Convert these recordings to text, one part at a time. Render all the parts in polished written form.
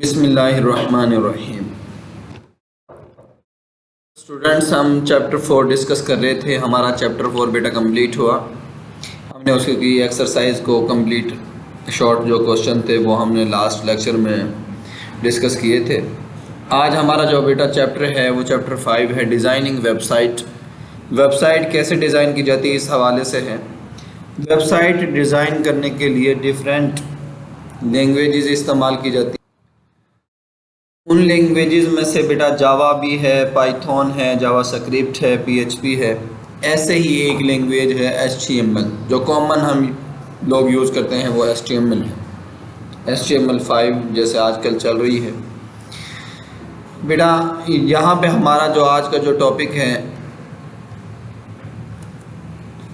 बिस्मिल्लाहिर्रहमानिर्रहीम। स्टूडेंट्स, हम chapter 4 discuss कर रहे थे। हमारा चैप्टर 4 बेटा कंप्लीट हुआ। हमने उसकी एक्सरसाइज को कंप्लीट, शॉर्ट जो क्वेश्चन थे वो हमने लास्ट लेक्चर में डिस्कस किए थे। आज हमारा जो बेटा चैप्टर है वो चैप्टर 5 है, डिज़ाइनिंग वेबसाइट। वेबसाइट कैसे डिज़ाइन की जाती है इस हवाले से है। वेबसाइट डिज़ाइन करने के लिए डिफरेंट लैंग्वेजेस इस्तेमाल की जाती है। उन लैंग्वेजेस में से बेटा जावा भी है, पाइथन है, जावा स्क्रिप्ट है, पीएचपी है। ऐसे ही एक लैंग्वेज है एचटीएमएल, जो कॉमन हम लोग यूज़ करते हैं वो एचटीएमएल है। HTML5 जैसे आजकल चल रही है बेटा। यहाँ पे हमारा जो आज का जो टॉपिक है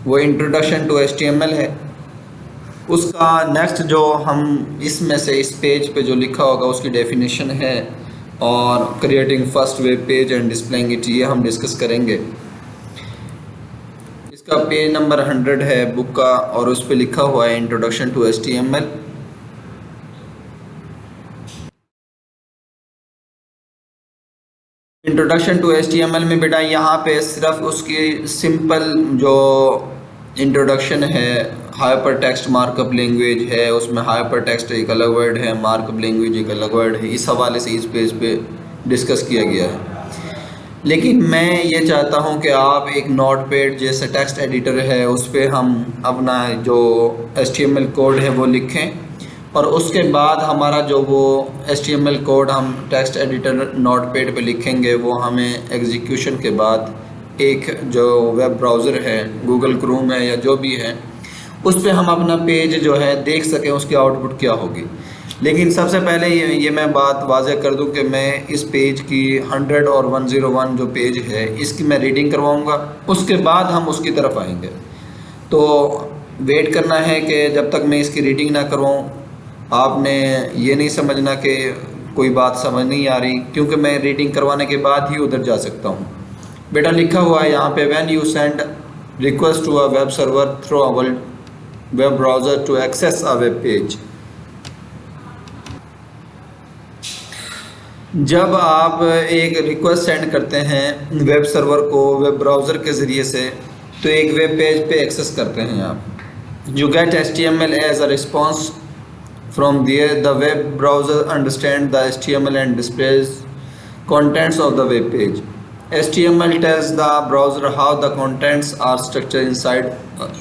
वो इंट्रोडक्शन टू HTML है। उसका नेक्स्ट जो हम इसमें से इस पेज पे जो लिखा होगा उसकी डेफिनेशन है, और creating first web page and displaying it, ये हम डिस्कस करेंगे। इसका पेज नंबर 100 है बुक का, और उस पे लिखा हुआ है introduction to HTML। Introduction to HTML में बेटा यहाँ पे सिर्फ उसकी सिंपल जो इंट्रोडक्शन है, हाइपर टेक्स्ट मार्कअप लैंग्वेज है, उसमें हाइपर टेक्स्ट एक अलग वर्ड है, मार्कअप लैंग्वेज एक अलग वर्ड है। इस हवाले से इस पेज पे डिस्कस किया गया है। लेकिन मैं ये चाहता हूँ कि आप एक नोटपैड जैसे टेक्स्ट एडिटर है उस पर हम अपना जो HTML कोड है वो लिखें, और उसके बाद हमारा जो वो HTML कोड हम टेक्स्ट एडिटर नोटपैड पे लिखेंगे वो हमें एग्जीक्यूशन के बाद एक जो वेब ब्राउज़र है, गूगल क्रोम है या जो भी है, उस पर हम अपना पेज जो है देख सकें उसकी आउटपुट क्या होगी। लेकिन सबसे पहले ये मैं बात वाज़ेह कर दूं कि मैं इस पेज की 100 और 101 जो पेज है इसकी मैं रीडिंग करवाऊंगा, उसके बाद हम उसकी तरफ आएंगे। तो वेट करना है कि जब तक मैं इसकी रीडिंग ना करवाऊँ। आपने ये नहीं समझना कि कोई बात समझ नहीं आ रही, क्योंकि मैं रीडिंग करवाने के बाद ही उधर जा सकता हूँ। बेटा लिखा हुआ है यहाँ पे, when you send request to a web server through a web browser to access a web page. जब आप एक रिक्वेस्ट सेंड करते हैं वेब सर्वर को वेब ब्राउज़र के ज़रिए से, तो एक वेब पेज पे एक्सेस करते हैं आप। You get HTML as a response from there the web browser understand the HTML and displays contents of the web page. HTML tells the browser how the contents are structured inside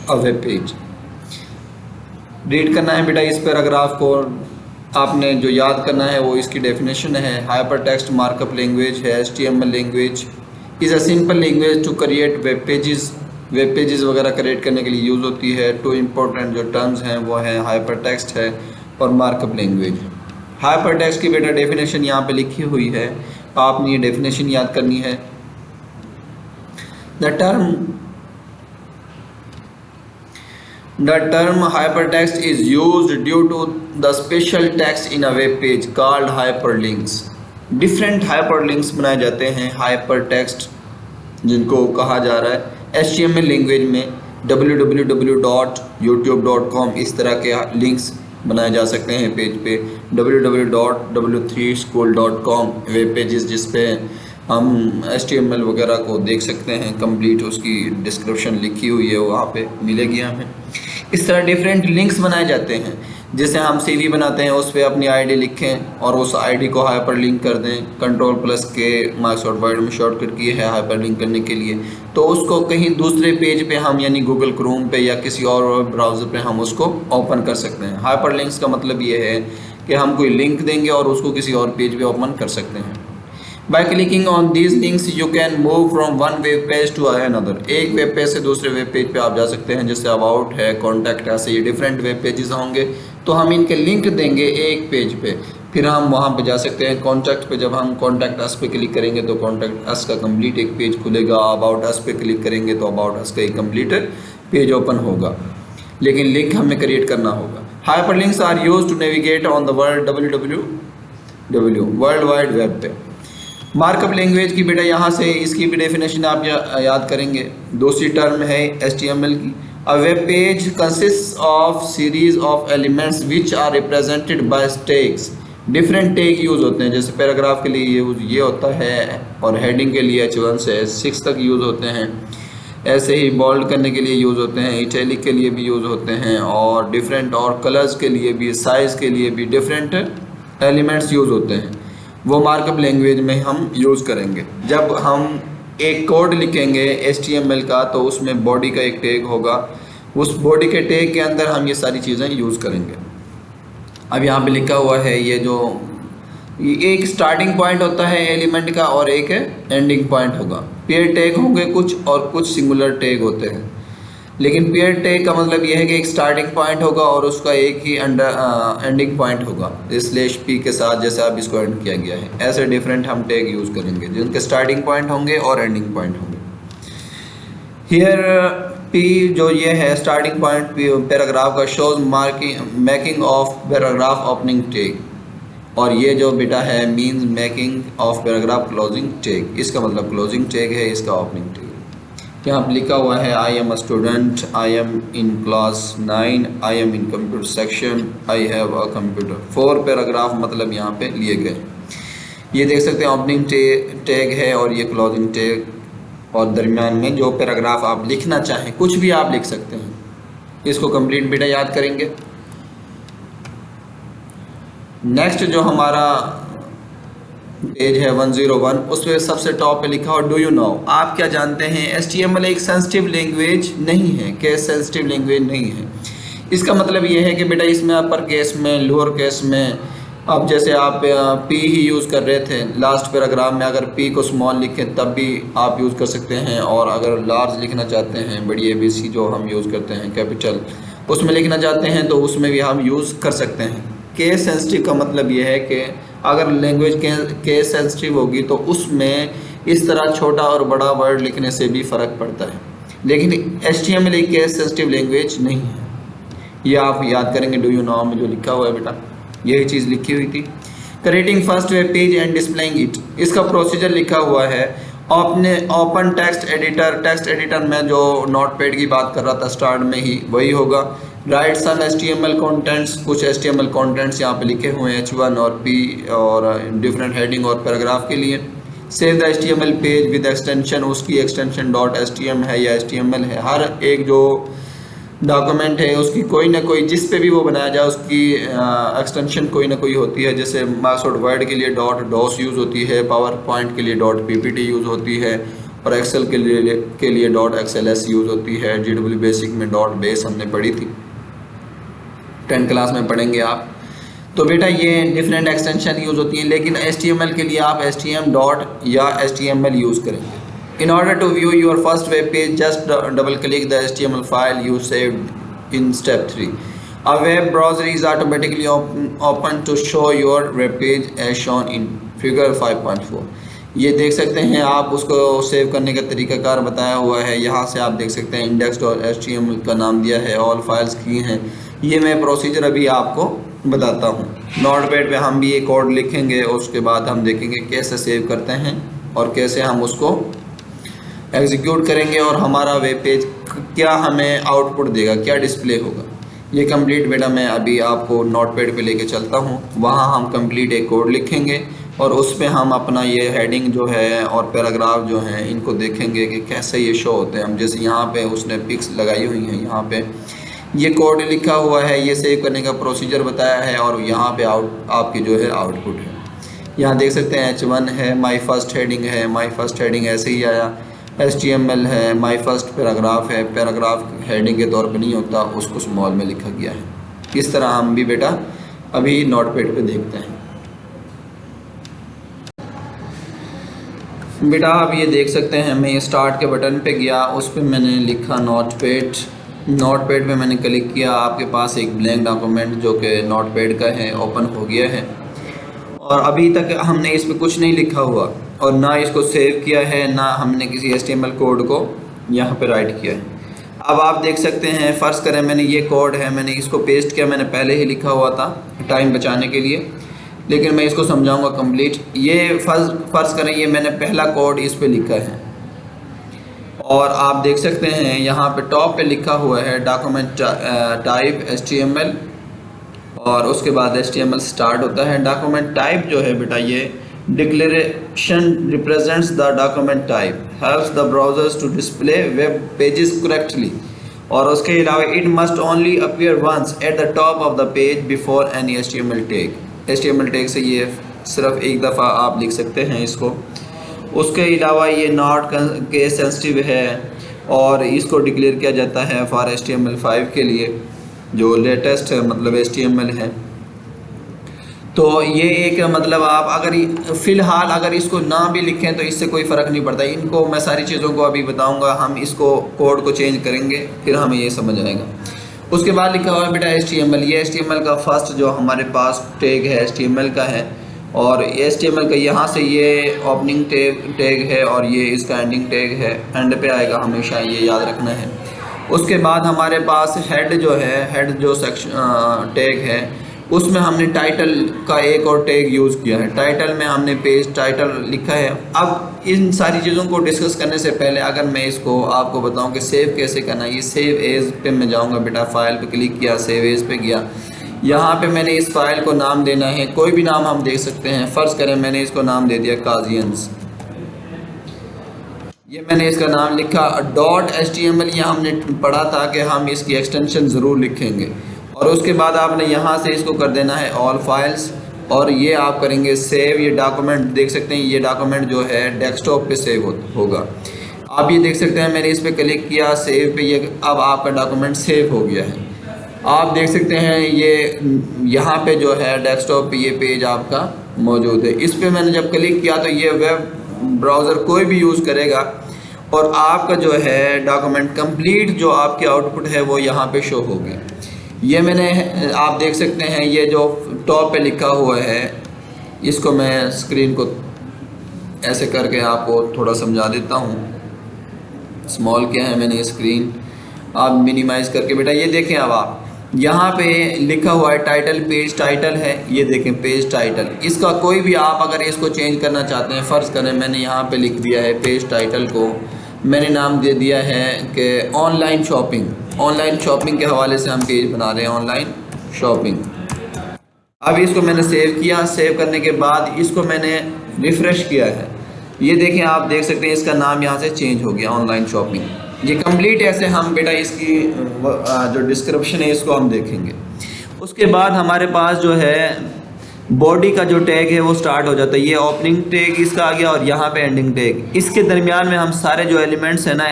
a web page. Read करना है बेटा इस paragraph को। आपने जो याद करना है वो इसकी डेफिनेशन है। हाइपर टेक्स्ट मार्कअप लैंग्वेज है HTML language, is a simple language to create web pages. Web pages वगैरह क्रिएट करने के लिए यूज़ होती है। टू इम्पोर्टेंट जो टर्म्स हैं वो हैं हाइपर टेक्स्ट है और मार्कअप लैंग्वेज। हाइपर टेक्स्ट की बेटा डेफिनेशन यहाँ पे लिखी हुई है, आपने ये डेफिनेशन याद करनी है। The term hypertext is used due to the special text in a web page called hyperlinks. Different hyperlinks बनाए जाते हैं hypertext, जिनको कहा जा रहा है HTML लैंग्वेज में www.youtube.com, इस तरह के लिंक्स बनाए जा सकते हैं पेज पे। www.w3school.com वेब पेजेस जिस पे हम HTML वगैरह को देख सकते हैं, कंप्लीट उसकी डिस्क्रिप्शन लिखी हुई है वहाँ पे मिलेगी हमें। इस तरह डिफरेंट लिंक्स बनाए जाते हैं। जैसे हम CV बनाते हैं उस पर अपनी ID लिखें और उस ID को हाइपर लिंक कर दें। Ctrl+K माइक्रोसॉफ्ट वर्ड में शॉर्टकट की है हाइपर लिंक करने के लिए, तो उसको कहीं दूसरे पेज पे हम यानी गूगल क्रोम पे या किसी और ब्राउज़र पे हम उसको ओपन कर सकते हैं। हाइपर लिंक्स का मतलब ये है कि हम कोई लिंक देंगे और उसको किसी और पेज पे ओपन कर सकते हैं। By clicking on these links you can move from one web page to another. एक वेब पेज से दूसरे वेब पेज पे आप जा सकते हैं, जैसे अबाउट है, कॉन्टैक्ट, ऐसे ये डिफरेंट वेब पेजेस होंगे। तो हम इनके लिंक देंगे एक पेज पे, फिर हम वहाँ पे जा सकते हैं। कॉन्टैक्ट पे जब हम कॉन्टैक्ट अस पे क्लिक करेंगे तो कॉन्टैक्ट अस का कंप्लीट एक पेज खुलेगा। अबाउट अस पे क्लिक करेंगे तो अबाउट अस का एक कंप्लीट पेज ओपन होगा, लेकिन लिंक हमें क्रिएट करना होगा। Hyperlinks are use to navigate on the world world wide web पे। मार्कअप लैंग्वेज की बेटा यहाँ से इसकी भी डेफिनेशन आप याद करेंगे। दूसरी टर्म है HTML की। A web page consist of series of elements which are represented by tags different tag use होते हैं, जैसे पैराग्राफ के लिए ये होता है और हेडिंग के लिए H1 से H6 तक यूज़ होते हैं। ऐसे ही बोल्ड करने के लिए यूज़ होते हैं, इटैलिक के लिए भी यूज़ होते हैं, और डिफरेंट और कलर्स के लिए भी, साइज़ के लिए भी डिफरेंट एलिमेंट्स यूज़ होते हैं। वो मार्कअप लैंग्वेज में हम यूज़ करेंगे। जब हम एक कोड लिखेंगे HTML का, तो उसमें बॉडी का एक टैग होगा, उस बॉडी के टैग के अंदर हम ये सारी चीज़ें यूज़ करेंगे। अब यहाँ पे लिखा हुआ है ये एक स्टार्टिंग पॉइंट होता है एलिमेंट का और एक एंडिंग पॉइंट होगा। पेयर टैग होंगे कुछ और कुछ सिंगुलर टैग होते हैं, लेकिन पेयर टैग का मतलब यह है कि एक स्टार्टिंग पॉइंट होगा और उसका एक ही एंडिंग पॉइंट होगा स्लैश p के साथ, जैसे आप इसको एंड किया गया है। ऐसे डिफरेंट हम टैग यूज़ करेंगे जिनके स्टार्टिंग पॉइंट होंगे और एंडिंग पॉइंट होंगे। हियर p जो ये है स्टार्टिंग पॉइंट पैराग्राफ का shows making of paragraph opening tag, और ये जो बेटा है means making of paragraph closing tag. इसका मतलब क्लोजिंग टैग है, इसका ओपनिंग टैग। यहाँ पर लिखा हुआ है I am a student, I am in class 9, I am in computer section, I have a computer. 4 paragraph मतलब यहाँ पे लिए गए। ये देख सकते हैं ओपनिंग टैग है और ये क्लोजिंग टैग, और दरमियान में जो पैराग्राफ आप लिखना चाहें कुछ भी आप लिख सकते हैं। इसको कंप्लीट बेटा याद करेंगे। नेक्स्ट जो हमारा पेज है 101, उस पर सबसे टॉप पे लिखा हो डू यू नो, आप क्या जानते हैं HTML एक सेंसिटिव लैंग्वेज नहीं है। केस सेंसिटिव लैंग्वेज नहीं है। इसका मतलब ये है कि बेटा इसमें अपर केस में, लोअर केस में, अब जैसे आप P ही यूज़ कर रहे थे लास्ट पैराग्राफ में, अगर P को स्मॉल लिखें तब भी आप यूज़ कर सकते हैं, और अगर लार्ज लिखना चाहते हैं, बड़ी ABC जो हम यूज़ करते हैं कैपिटल, उसमें लिखना चाहते हैं तो उसमें भी हम यूज़ कर सकते हैं। केस सेंसिटिव का मतलब ये है कि अगर लैंग्वेज केस सेंसिटिव होगी तो उसमें इस तरह छोटा और बड़ा वर्ड लिखने से भी फ़र्क पड़ता है, लेकिन HTML एक केस सेंसिटिव लैंग्वेज नहीं है। ये आप याद करेंगे डू यू नो में जो लिखा हुआ है बेटा, यही चीज़ लिखी हुई थी। Creating first web page and displaying it, इसका प्रोसीजर लिखा हुआ है। आपने ओपन टेक्स्ट एडिटर में जो नोटपैड की बात कर रहा था स्टार्ट में ही, वही होगा। राइट सम HTML कंटेंट्स, कुछ HTML कंटेंट्स यहाँ पे लिखे हुए हैं H1 और P और डिफरेंट हेडिंग और पैराग्राफ के लिए। Save the HTML page with extension, उसकी एक्सटेंशन .htm है या HTML है। हर एक जो डॉक्यूमेंट है उसकी कोई ना कोई, जिस पे भी वो बनाया जाए उसकी एक्सटेंशन कोई ना कोई होती है। जैसे माइक्रोसॉफ्ट वर्ड के लिए .dos यूज़ होती है, पावर पॉइंट के लिए .ppt यूज़ होती है, और एक्सेल के लिए .xls यूज़ होती है। GW बेसिक में .base हमने पढ़ी थी, 10th क्लास में पढ़ेंगे आप। तो बेटा ये डिफरेंट एक्सटेंशन यूज़ होती हैं, लेकिन HTML के लिए आप htm डॉट या HTML यूज़ करेंगे। In order to view your first web page, just double click the HTML file you saved in step 3. A web browser is automatically open to show your web page as shown in figure 5.4. ये देख सकते हैं आप, उसको save करने का तरीकाकार बताया हुआ है। यहाँ से आप देख सकते हैं index.html का नाम दिया है, ऑल फाइल्स की हैं। ये मैं प्रोसीजर अभी आपको बताता हूँ। नोटपैड पे हम भी ये कोड लिखेंगे, उसके बाद हम देखेंगे कैसे सेव करते हैं और कैसे हम उसको एग्जीक्यूट करेंगे, और हमारा वेब पेज क्या हमें आउटपुट देगा, क्या डिस्प्ले होगा। ये कंप्लीट बेटा मैं अभी आपको नोटपैड पे लेके चलता हूँ। वहाँ हम कंप्लीट एक कोड लिखेंगे और उस पर हम अपना ये हेडिंग जो है और पैराग्राफ जो हैं इनको देखेंगे कि कैसे ये शो होते हैं। हम जैसे यहाँ पे उसने पिक्स लगाई हुई हैं, यहाँ पे ये कोड लिखा हुआ है, ये सेव करने का प्रोसीजर बताया है, और यहाँ पे आपकी जो है आउटपुट है। यहाँ देख सकते हैं H1 है, माई फर्स्ट हेडिंग है, माई फर्स्ट हेडिंग ऐसे ही आया। HTML है, माई फर्स्ट पैराग्राफ है, पैराग्राफ हेडिंग के तौर पे नहीं होता, उसको स्मॉल में लिखा गया है। इस तरह हम भी बेटा अभी नोटपैड पे देखते हैं। बेटा आप ये देख सकते हैं, मैं स्टार्ट के बटन पे गया, उस पर मैंने लिखा नोटपैड पे मैंने क्लिक किया। आपके पास एक ब्लैंक डॉक्यूमेंट जो कि नोटपैड का है ओपन हो गया है, और अभी तक हमने इस पर कुछ नहीं लिखा हुआ और ना इसको सेव किया है, ना हमने किसी HTML कोड को यहाँ पे राइट किया है। अब आप देख सकते हैं, फ़र्ज़ करें मैंने ये कोड है, मैंने इसको पेस्ट किया, मैंने पहले ही लिखा हुआ था टाइम बचाने के लिए, लेकिन मैं इसको समझाऊंगा कंप्लीट। ये फ़र्ज़ करें ये मैंने पहला कोड इस पे लिखा है, और आप देख सकते हैं यहाँ पे टॉप पे लिखा हुआ है डॉक्यूमेंट टाइप HTML, और उसके बाद HTML स्टार्ट होता है। डॉक्यूमेंट टाइप जो है बेटा ये declaration represents the document type, helps the browsers to display web pages correctly, और उसके अलावा it must only appear once at the top of the page before any HTML tag. HTML tag से ये सिर्फ एक दफ़ा आप लिख सकते हैं इसको। उसके अलावा ये नॉट के सेंसिटिव है और इसको डिक्लेयर किया जाता है फॉर HTML5 के लिए जो लेटेस्ट मतलब HTML है। तो ये एक मतलब आप अगर फ़िलहाल अगर इसको ना भी लिखें तो इससे कोई फ़र्क नहीं पड़ता। इनको मैं सारी चीज़ों को अभी बताऊंगा, हम इसको कोड को चेंज करेंगे फिर हमें ये समझ आएगा। उसके बाद लिखा हुआ है बेटा HTML। ये HTML का फर्स्ट जो हमारे पास टैग है HTML का है, और HTML का यहाँ से ये ओपनिंग टैग है और ये इसका एंडिंग टैग है, एंड पे आएगा हमेशा, ये याद रखना है। उसके बाद हमारे पास हेड जो है, हेड जो सेक्शन टैग है उसमें हमने टाइटल का एक और टैग यूज़ किया है। टाइटल में हमने पेज टाइटल लिखा है। अब इन सारी चीज़ों को डिस्कस करने से पहले अगर मैं इसको आपको बताऊं कि सेव कैसे करना है, ये सेव एज पे मैं जाऊंगा बेटा, फाइल पे क्लिक किया, सेव एज पे गया। यहाँ पे मैंने इस फाइल को नाम देना है, कोई भी नाम हम दे सकते हैं। फ़र्ज़ करें मैंने इसको नाम दे दिया काजियंस, ये मैंने इसका नाम लिखा। .html ये हमने पढ़ा था कि हम इसकी एक्सटेंशन ज़रूर लिखेंगे, और उसके बाद आपने यहाँ से इसको कर देना है ऑल फाइल्स, और ये आप करेंगे सेव। ये डॉक्यूमेंट देख सकते हैं, ये डॉक्यूमेंट जो है डेस्कटॉप पे सेव होगा। आप ये देख सकते हैं मैंने इस पर क्लिक किया, सेव पे, ये अब आपका डॉक्यूमेंट सेव हो गया है। आप देख सकते हैं ये यहाँ पे जो है डेस्कटॉप पे ये पेज आपका मौजूद है। इस पर मैंने जब क्लिक किया तो ये वेब ब्राउज़र कोई भी यूज़ करेगा और आपका जो है डॉक्यूमेंट कंप्लीट जो आपकी आउटपुट है वो यहाँ पे शो होगी। ये मैंने आप देख सकते हैं ये जो टॉप पे लिखा हुआ है, इसको मैं स्क्रीन को ऐसे करके आपको थोड़ा समझा देता हूँ। स्मॉल किया है मैंने स्क्रीन, आप मिनिमाइज़ करके बेटा ये देखें। अब आप यहाँ पे लिखा हुआ है टाइटल, पेज टाइटल है, ये देखें पेज टाइटल। इसका कोई भी आप अगर इसको चेंज करना चाहते हैं, फ़र्ज़ करें मैंने यहाँ पे लिख दिया है पेज टाइटल को, मैंने नाम दे दिया है कि ऑनलाइन शॉपिंग। ऑनलाइन शॉपिंग के हवाले से हम पेज बना रहे हैं, ऑनलाइन शॉपिंग। अब इसको मैंने सेव किया, सेव करने के बाद इसको मैंने रिफ़्रेश किया है, ये देखें, आप देख सकते हैं इसका नाम यहाँ से चेंज हो गया, ऑनलाइन शॉपिंग। ये कंप्लीट ऐसे हम बेटा इसकी जो डिस्क्रिप्शन है इसको हम देखेंगे। उसके बाद हमारे पास जो है बॉडी का जो टैग है वो स्टार्ट हो जाता है। ये ओपनिंग टैग इसका आ गया और यहाँ पे एंडिंग टैग। इसके दरमियान में हम सारे जो एलिमेंट्स हैं ना,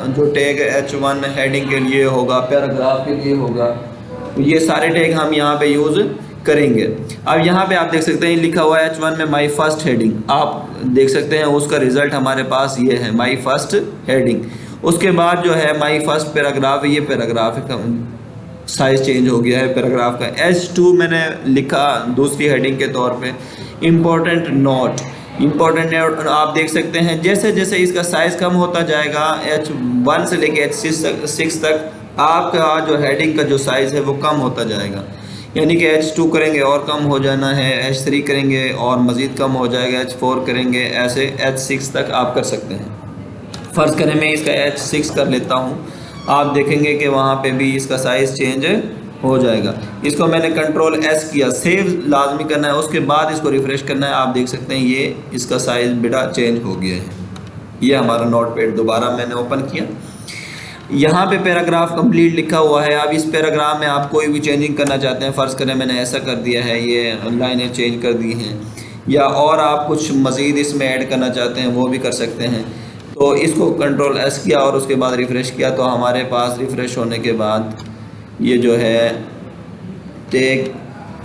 जो टैग H1 हेडिंग के लिए होगा, पैराग्राफ के लिए होगा, ये सारे टैग हम यहाँ पे यूज़ करेंगे। अब यहाँ पे आप देख सकते हैं लिखा हुआ है H1 में माई फर्स्ट हेडिंग, आप देख सकते हैं उसका रिज़ल्ट हमारे पास ये है, माई फर्स्ट हेडिंग। उसके बाद जो है माई फर्स्ट पैराग्राफ, ये पैराग्राफ का साइज़ चेंज हो गया है पैराग्राफ का। H2 मैंने लिखा दूसरी हेडिंग के तौर पे। इम्पोर्टेंट नोट, इम्पोर्टेंट नोट आप देख सकते हैं जैसे जैसे इसका साइज़ कम होता जाएगा H1 से लेके H6 तक आपका जो हेडिंग का जो साइज़ है वो कम होता जाएगा। यानी कि H2 करेंगे और कम हो जाना है, H3 करेंगे और मज़ीद कम हो जाएगा, H4 करेंगे, ऐसे H6 तक आप कर सकते हैं। फ़र्ज़ करें मैं इसका H6 कर लेता हूँ, आप देखेंगे कि वहाँ पे भी इसका साइज़ चेंज हो जाएगा। इसको मैंने कंट्रोल S किया, सेव लाजमी करना है, उसके बाद इसको रिफ़्रेश करना है। आप देख सकते हैं ये इसका साइज़ बेटा चेंज हो गया है। ये हमारा नोटपैड दोबारा मैंने ओपन किया, यहाँ पे पैराग्राफ कंप्लीट लिखा हुआ है। अब इस पैराग्राफ में आप कोई भी चेंजिंग करना चाहते हैं, फ़र्ज़ करें मैंने ऐसा कर दिया है, ये लाइनें चेंज कर दी हैं, या और आप कुछ मज़ीद इसमें ऐड करना चाहते हैं वो भी कर सकते हैं। तो इसको कंट्रोल S किया और उसके बाद रिफ़्रेश किया, तो हमारे पास रिफ़्रेश होने के बाद ये जो है टैग,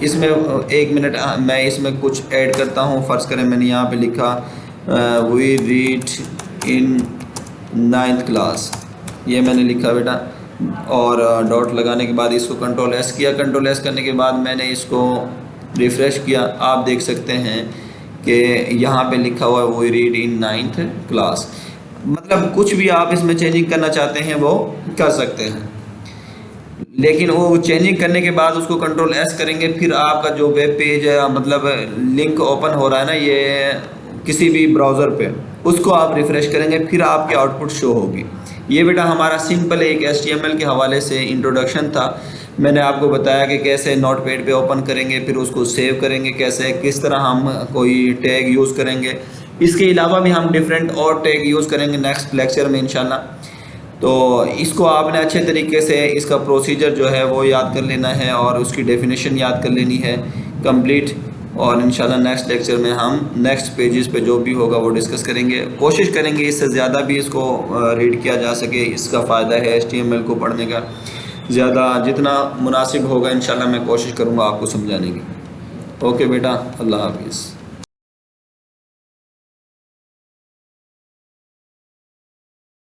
इसमें 1 मिनट मैं इसमें कुछ ऐड करता हूँ। फ़र्ज़ करें मैंने यहाँ पे लिखा we read in 9th class, ये मैंने लिखा बेटा, और डॉट लगाने के बाद इसको कंट्रोल S किया। कंट्रोल S करने के बाद मैंने इसको रिफ़्रेश किया, आप देख सकते हैं कि यहाँ पे लिखा हुआ है we read in 9th class. मतलब कुछ भी आप इसमें चेंजिंग करना चाहते हैं वो कर सकते हैं, लेकिन वो चेंजिंग करने के बाद उसको कंट्रोल S करेंगे, फिर आपका जो वेब पेज है मतलब लिंक ओपन हो रहा है ना ये किसी भी ब्राउज़र पे, उसको आप रिफ़्रेश करेंगे, फिर आपकी आउटपुट शो होगी। ये बेटा हमारा सिंपल एक HTML के हवाले से इंट्रोडक्शन था। मैंने आपको बताया कि कैसे नोटपैड पे ओपन करेंगे, फिर उसको सेव करेंगे कैसे, किस तरह हम कोई टैग यूज़ करेंगे। इसके अलावा भी हम डिफरेंट और टैग यूज़ करेंगे नेक्स्ट लेक्चर में इंशाल्लाह। तो इसको आपने अच्छे तरीके से इसका प्रोसीजर जो है वो याद कर लेना है और उसकी डेफिनेशन याद कर लेनी है कंप्लीट। और इंशाल्लाह नेक्स्ट लेक्चर में हम नेक्स्ट पेजेस पे जो भी होगा वो डिस्कस करेंगे। कोशिश करेंगे इससे ज़्यादा भी इसको रीड किया जा सके, इसका फ़ायदा है HTML को पढ़ने का। ज़्यादा जितना मुनासिब होगा इंशाल्लाह मैं कोशिश करूँगा आपको समझाने की। ओके बेटा, अल्लाह हाफिज़।